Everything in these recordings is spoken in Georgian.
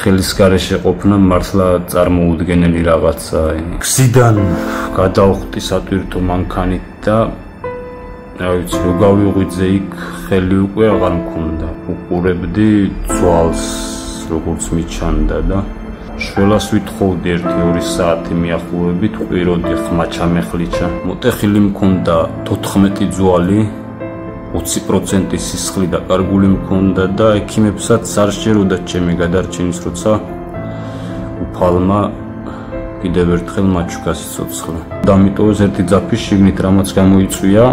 ხელის გარეშე ყოფნა მართლა წარმოუდგენელი რაღაცა. გზიდან გადავხვდი სატვირთო მანქანით და რა ვიცი, რო გავიღვიძე იქ ხელი უკვე აღარ მქონდა. უყურებდი ძვალს, როგორც მიჩანდა და შველას ვითხოვდი 1-2 საათი მიახლოებით, ყვიროდი ხმა ჩამეხლიჩა. მოტეხილი მქონდა 14 ძვალი, 20% სისხლი და კარგული მქონდა და ექიმებსაც არ სჯეროდა ჩემი გადარჩენის, როცა უფალმა კიდევ ერთხელ მაჩუკა სიცოცხლე. დამიტოვეს ერთი ძაფის შიგნით, რამაც გამოიწვია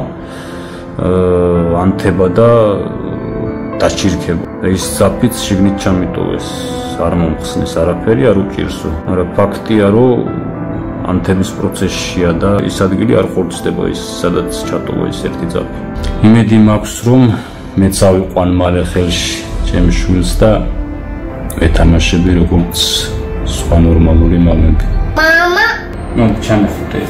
ანთება და დაჩირქება. ეს ძაფიც შიგნით ჩამიტოვეს. არ მომხსნეს არაფერი, არ უჭირსო. მაგრამ ფაქტია, რომ ანთების პროცესშია და ის ადგილი არ ხორცდება, ის სადაც ჩატოვა ის ერთი ძაფი. იმედი მაქვს, რომ მეც ავიყვან მალე ხელში ჩემს შვილს და ეთამაშები როგორც სხვა ნორმალური მამები. მამა, ჩამეხუტე.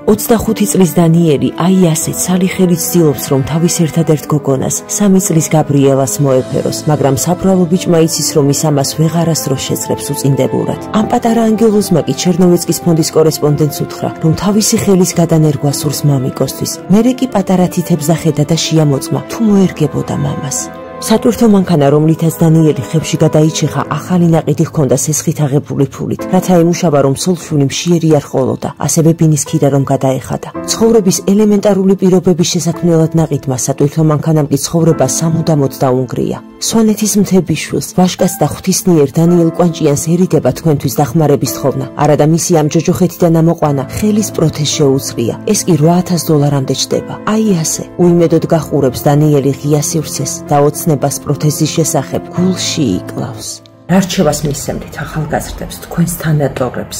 25 წლის დანიელი აი ასეთ სალი ხელით ცდილობს, რომ თავის ერთადერთ გოგონას 3 წლის გაბრიელას მოეფეროს, მაგრამ საბრალო ბიჭმა იცის, რომ ის ამას ვეღარასდროს შეძლებს უწინდებურად. ამ პატარა ანგელოზმა კი ჩერნოვეცკის ფონდის კორესპონდენტს უთხრა, რომ თავისი ხელის გადანერგვა სურს მამიკოსთვის. მერე კი პატარა თითებს ახედა და შეამოწმა, თუ მოერგებოდა მამას. სატვირთო მანქანა, რომლითაც დანიელი ხებში გადაიჭიხა, ახალი ნაყიდი ჰქონდა სესხით აღებული ფულით, რათა ემუშავა, რომ სულშვილი მშიერი არ ყოლოდა, ასევე ბინის ქირა რომ გადაეხადა. ცხოვრების ელემენტარული პირობების შესაქმნელად ნაყიდმა სატვირთო მანქანამ კი ცხოვრება სამუდამოდ დაუნგრია. სვანეთის მთების შვილს, ვაშკაც და ღვთისნიერ დანიელ კვანჭიანს ერიდება თქვენთვის დახმარების თხოვნა. არადა მისი ამ ჯოჯოხეთიდან ამოყვანა ხელის პროთეზ შეუძლია. ეს კი $8,000-მდე ჩდება. აი ასე, უიმედოდ გახურებს დანიელი ღია სივრცეს და ოცნებას პროთეზის შესახებ გულში იკლავს. რა რჩევას მისცემთ ახალგაზრდებს, თქვენს თანატოლებს?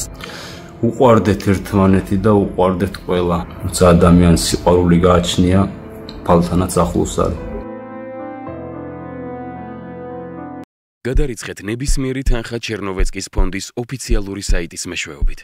უყვარდეთ ერთმანეთი და უყვარდეთ ყველა. როცა ადამიანს სიყვარული გააჩნია, ფალთანაც ახლოს არის. გადარიცხეთ ნებისმიერი თანხა ჩერნოვეცკის ფონდის ოფიციალური საიტის მეშვეობით.